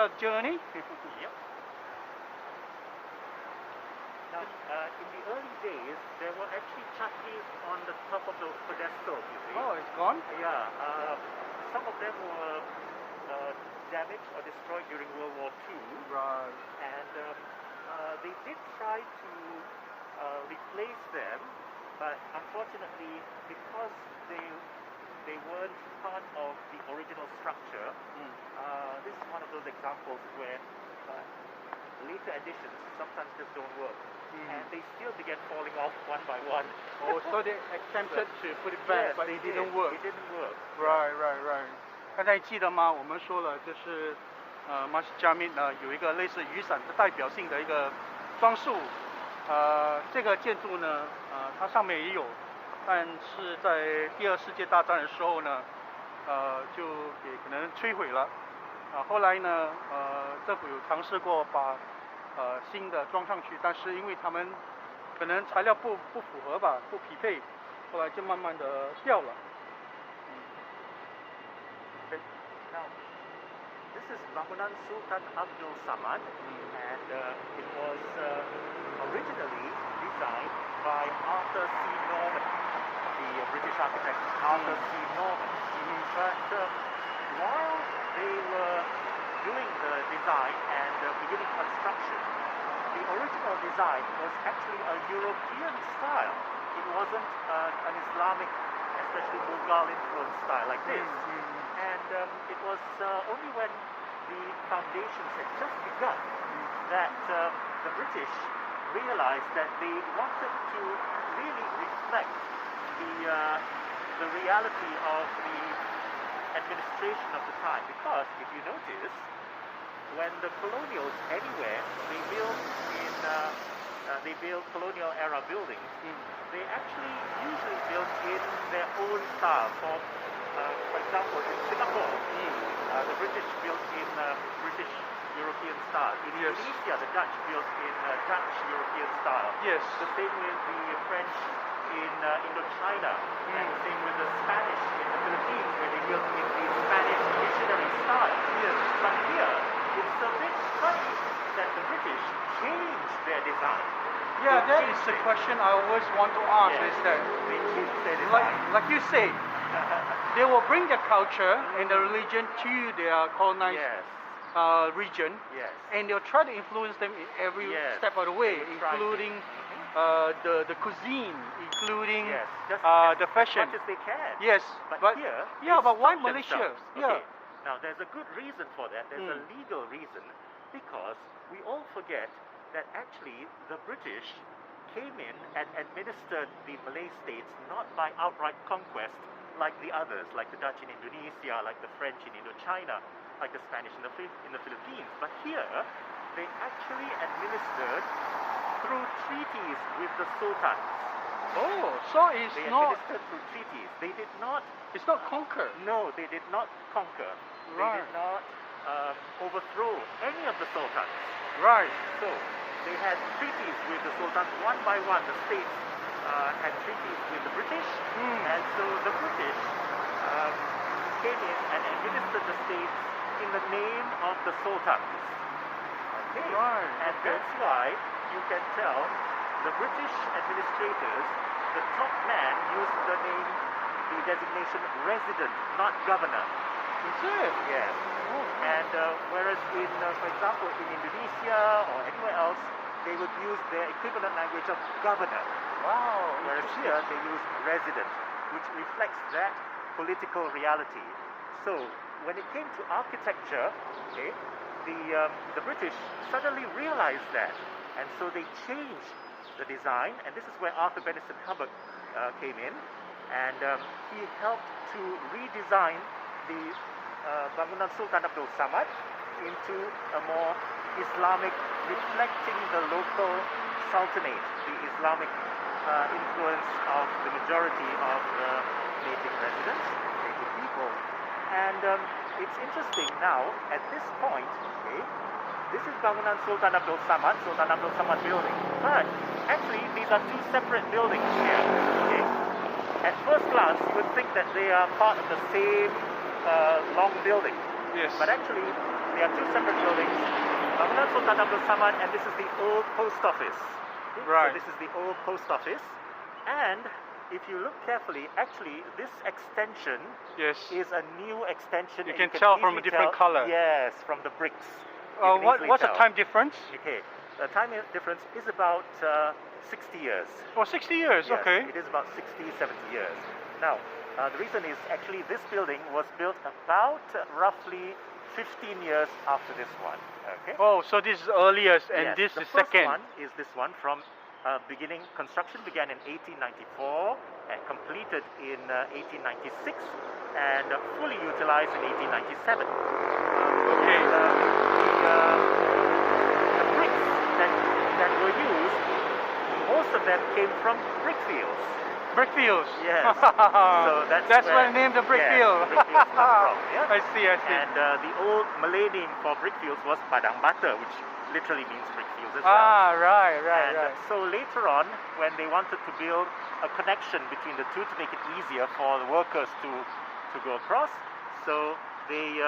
the journey? Yep. Now, in the early days, there were actually chutneys on the top of those pedestals, you see. Oh, it's gone? Yeah. Some of them were damaged or destroyed during World War II. Right. And they did try to replace them, but unfortunately, because they weren't part of the original structure, this is one of those examples where later additions sometimes just don't work. And they still began falling off one by one. Oh, so they attempted to put it back, Yes, but it didn't work. It didn't work. Right. 刚才记得吗？我们说了，就是Masjid Jami 呢有一个类似雨伞的代表性的一个装束。这个建筑呢，它上面也有，但是在第二世界大战的时候呢，就给可能摧毁了。后来呢，政府有尝试过把新的装上去，但是因为他们可能材料不符合吧，不匹配，后来就慢慢的掉了。Now, this is Bangunan Sultan Abdul Samad, and it was originally designed by Arthur C. Norman, the British architect Arthur C. Norman. But while they were doing the design and beginning construction, the original design was actually a European style. It wasn't an Islamic, especially Mughal influenced style like this. And it was only when the foundations had just begun that the British realized that they wanted to really reflect the reality of the administration of the time. Because if you notice, when the colonials anywhere, they build colonial era buildings, they actually usually built in their own style. For example, in Singapore, the British built in British European style. In Indonesia, the Dutch built in Dutch European style. Yes. The same with the French in Indochina, and the same with the Spanish in the Philippines, where they built in the Spanish missionary style. Yes. But here, it's a bit funny that the British changed their design. Yeah, that is the question I always want to ask. Yes. Is that They changed their design. like you say, they will bring their culture and the religion to their colonized region, and they'll try to influence them in every step of the way, including the cuisine, including the fashion. As much as they can. Yes, but here, but why stop Malaysia? themselves. Yeah. Okay. Now there's a good reason for that. There's a legal reason, because we all forget that actually the British came in and administered the Malay states not by outright conquest like the others, like the Dutch in Indonesia, like the French in Indochina, like the Spanish in the Philippines. But here, they actually administered through treaties with the sultans. Oh, so it's they not... administered through treaties. They did not... It's not conquer. No, they did not conquer. Right. They did not overthrow any of the sultans. Right. So, they had treaties with the sultans one by one. The states had treaties with the British, and so the British came in and administered the states in the name of the sultans. Okay. Right. And that's why you can tell the British administrators, the top man used the designation resident, not governor. Is it? Yes. Oh. And whereas in, for example, in Indonesia or anywhere else, they would use their equivalent language of governor. Wow. Whereas here they use resident, which reflects that political reality. So when it came to architecture, okay, the British suddenly realized that, and so they changed the design. And this is where Arthur Benison Hubbard came in, and he helped to redesign the Bangunan Sultan Abdul Samad into a more Islamic, reflecting the local sultanate, the Islamic influence of the majority of the native residents, native people. And it's interesting now, at this point, okay, this is Bangunan Sultan Abdul Samad building. But actually, these are two separate buildings here. Okay? At first glance, you would think that they are part of the same long building. Yes. But actually, they are two separate buildings. Bangunan Sultan Abdul Samad, and this is the old post office. Okay? Right. So this is the old post office, and if you look carefully, actually this extension Yes. is a new extension. You and can tell from a easily different tell- color. Yes, from the bricks. You can easily What's the tell. time difference? Okay, the time difference is about 60 years. Oh, 60 years. Yes, Okay. it is about 60, 70 years. Now, the reason is actually this building was built about roughly 15 years after this one. Okay. Oh, so this is earliest, and Yes, this the is first second. one is this one from beginning. Construction began in 1894 and completed in 1896 and fully utilized in 1897. Okay. The bricks that were used, most of them came from brickfields. Brickfields. Yes. So that's where the name the brickfield. Yes, brickfields come from. Yeah. I see. And the old Malay name for brickfields was Padang Bata, which literally means brickfields as well. Ah, right. And so later on, when they wanted to build a connection between the two to make it easier for the workers to go across, so they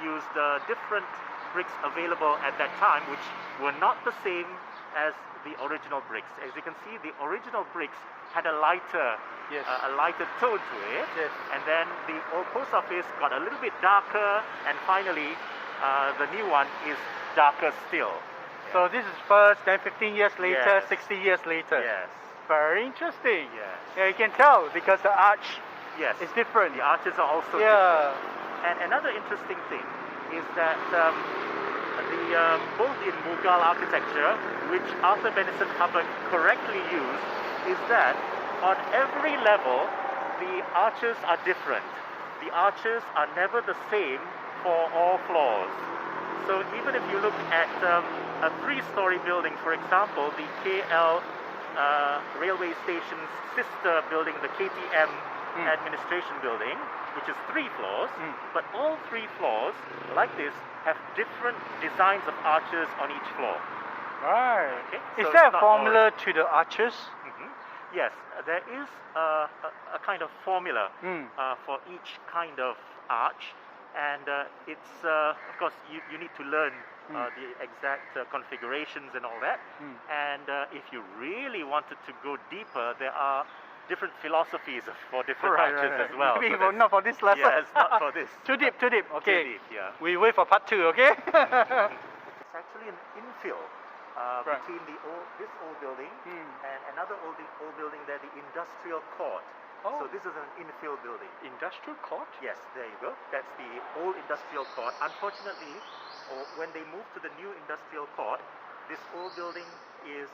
used different bricks available at that time, which were not the same as the original bricks. As you can see, the original bricks had a lighter tone to it. Yes. And then the old post office got a little bit darker, and finally the new one is darker still. So this is first, then 15 years later, Yes. 60 years later. Yes. Very interesting. Yes. Yeah, you can tell because the arch Yes. is different. The arches are also Yeah. different. And another interesting thing is that both in Mughal architecture, which Arthur Benison Hubbard correctly used, is that on every level, the arches are different. The arches are never the same for all floors. So even if you look at a three-story building, for example, the KL railway station's sister building, the KTM administration building, which is 3 floors, but all 3 floors, like this, have different designs of arches on each floor. Right. Okay? Is So there it's a not formula to the arches? Yes, there is a kind of formula for each kind of arch, and it's of course you need to learn the exact configurations and all that. And if you really wanted to go deeper, there are different philosophies for different arches as well. Maybe So not for this lesson. yes, not for this. Too deep. Okay. Too deep, yeah. We wait for part 2. Okay. It's actually an infill Right. between this old building and another old building there, the industrial court. Oh. So this is an infill building. Industrial court. Yes, there you go. That's the old industrial court. Unfortunately, when they moved to the new industrial court, this old building is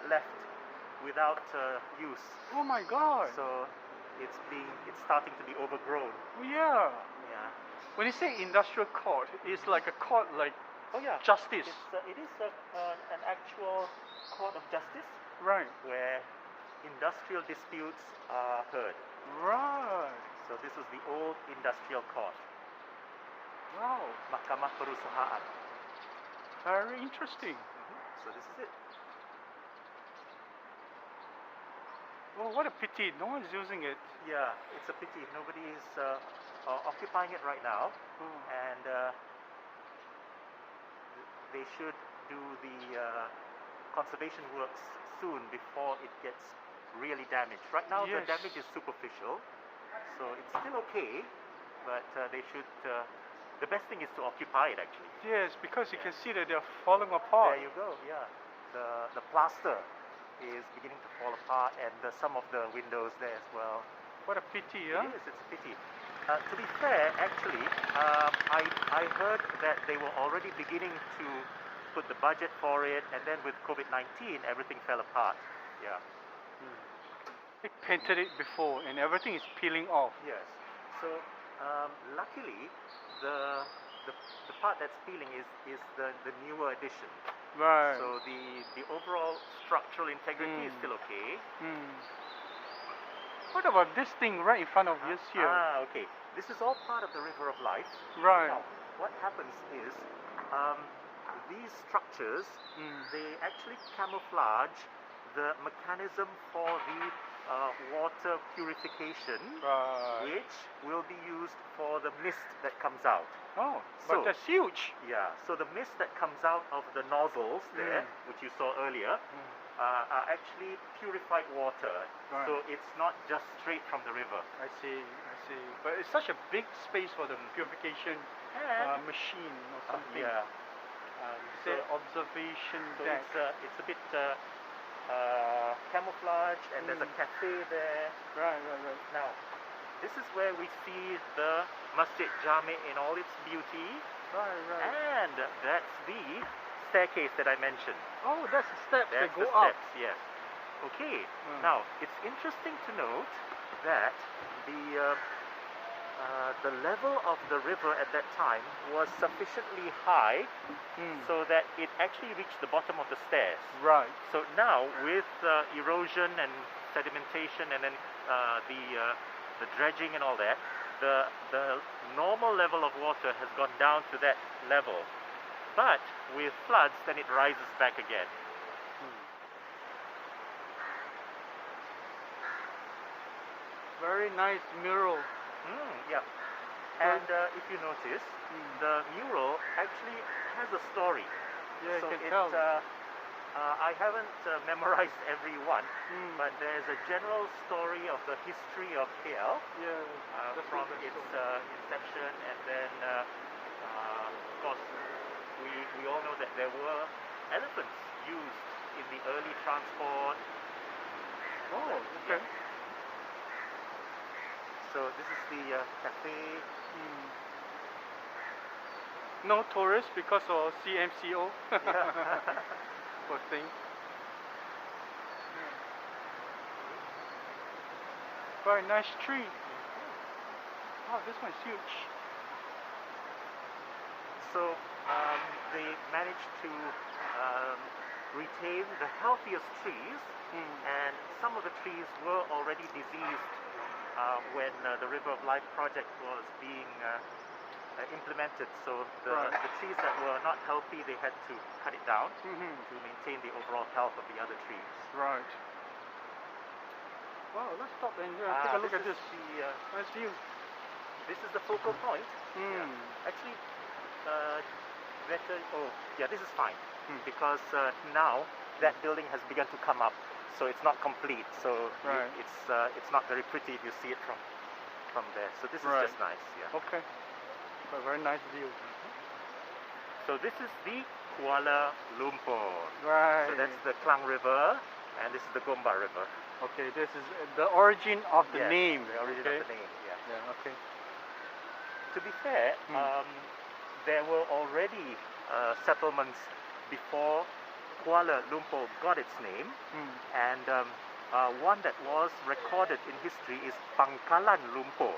left without use. Oh my God. So it's starting to be overgrown. Yeah. Yeah. When you say industrial court, it's like a court like Oh yeah. justice. It is an actual court of justice Right. where industrial disputes are heard. Right. So this is the old industrial court. Wow. Mahkamah Perusahaan. Very interesting. So this is it. Oh, what a pity. No one's using it. Yeah, it's a pity. Nobody is occupying it right now, and they should do the conservation works soon before it gets really damaged. Right now, the Yes. damage is superficial, so it's still okay, but they should. The best thing is to occupy it actually. Yes, because you can see that they're falling apart. There you go. Yeah, the plaster is beginning to fall apart, and some of the windows there as well. What a pity, huh? It is. It's a pity. To be fair, actually, I heard that they were already beginning to put the budget for it, and then with COVID-19, everything fell apart. Yeah. They painted it before, and everything is peeling off. Yes. So luckily, the part that's peeling is the newer addition. Right. So the overall structural integrity is still okay. What about this thing right in front of us here? Okay. This is all part of the River of Life. Right. Now, what happens is these structures, they actually camouflage the mechanism for the water purification, Right. which will be used for the mist that comes out. Oh, So- but that's huge. Yeah, so the mist that comes out of the nozzles there, which you saw earlier, are actually purified water. Right. So it's not just straight from the river. I see. But it's such a big space for the purification And machine or something. yeah, The so, observation so deck. it's a bit camouflaged, and there's a cafe there. Right. Now, this is where we see the Masjid Jami in all its beauty, Right. and that's the staircase that I mentioned. Oh, that's the steps That's that go the up. steps, yes. Okay, now it's interesting to note that the level of the river at that time was sufficiently high so that it actually reached the bottom of the stairs. Right. So now with erosion and sedimentation, and then the dredging and all that, the normal level of water has gone down to that level. But with floods, then it rises back again. Very nice mural. Yeah. And if you notice, the mural actually has a story. Yeah, So you can it, tell. I haven't memorized every one, but there's a general story of the history of KL Yeah. that's from what its that's inception, and then of course we all know that there were elephants used in the early transport. Oh, okay. Yeah. So this is the cafe. No tourists because of CMCO. Yeah. Poor thing. Very nice tree. Oh, this one's huge. So they managed to retain the healthiest trees, and some of the trees were already diseased when the River of Life project was being implemented. So the trees that were not healthy, they had to cut it down to maintain the overall health of the other trees. Right. Wow, let's stop and take a look at this. Nice view. This is the focal point. Actually, better. Oh, yeah, this is fine because now that building has begun to come up, so it's not complete. So it's not very pretty if you see it from there. So this is just nice. Yeah. Okay. A very nice view. So this is the Kuala Lumpur. Right. So that's the Klang River, and this is the Gombak River. Okay, this is the origin of the Yes, name. The origin of the name. Yeah. Yeah. Okay. To be fair, there were already settlements before Kuala Lumpur got its name, and one that was recorded in history is Pangkalan Lumpur.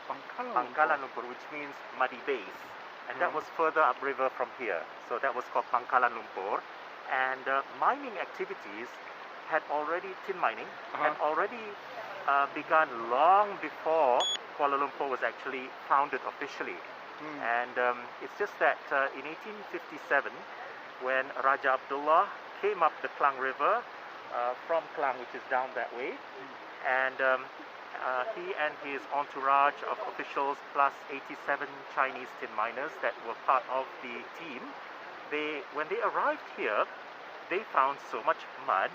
Pangkalan Lumpur, which means muddy base, and that was further upriver from here. So that was called Pangkalan Lumpur, and mining activities had already, tin mining, had already begun long before Kuala Lumpur was actually founded officially. And it's just that in 1857, when Raja Abdullah came up the Klang River from Klang, which is down that way, and he and his entourage of officials plus 87 Chinese tin miners that were part of the team, when they arrived here, they found so much mud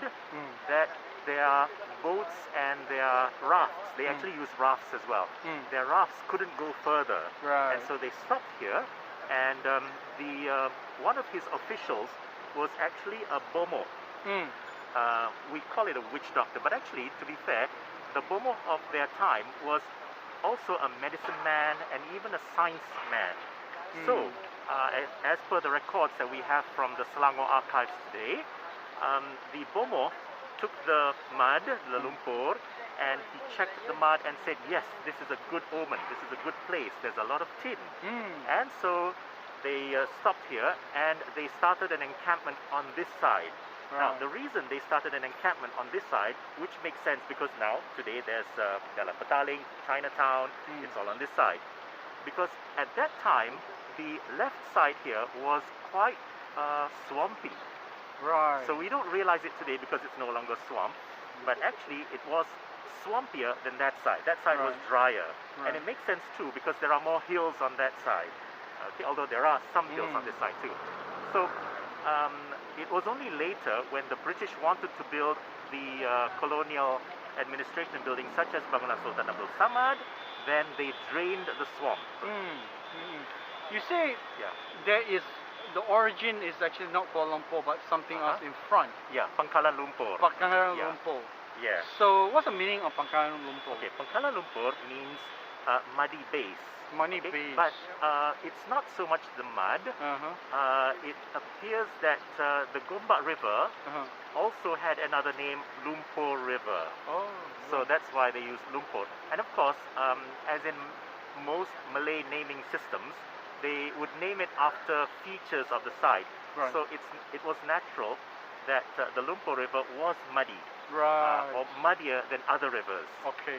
that their boats and their rafts, they actually used rafts as well, their rafts couldn't go further, and so they stopped here, and one of his officials was actually a bomo. We call it a witch doctor, but actually, to be fair, the bomo of their time was also a medicine man and even a science man. So, as per the records that we have from the Selangor archives today, the bomo took the mud, the lumpur, and he checked the mud and said, yes, this is a good omen, this is a good place, there's a lot of tin. And so they stopped here and they started an encampment on this side. Now, the reason they started an encampment on this side, which makes sense because now, today, there's Jalan Petaling, Chinatown, it's all on this side. Because at that time, the left side here was quite swampy. Right. So we don't realize it today because it's no longer swamp, but actually it was swampier than that side. That side was drier. Right. And it makes sense too because there are more hills on that side. Okay, although there are some hills on this side too. So it was only later when the British wanted to build the colonial administration buildings such as Bangunan Sultan Abdul Samad, then they drained the swamp. You say there is the origin is actually not Kuala Lumpur but something else in front. Yeah, Pangkalan Lumpur. Pangkalan Lumpur. Yeah. So what's the meaning of Pangkalan Lumpur? Okay, Pangkalan Lumpur means muddy base. Muddy base. But it's not so much the mud. It appears that the Gombak River also had another name, Lumpur River. Oh. So that's why they use Lumpur. And of course, as in most Malay naming systems, they would name it after features of the site. Right. So it was natural that the Lumpur River was muddy. Right. Or muddier than other rivers. Okay.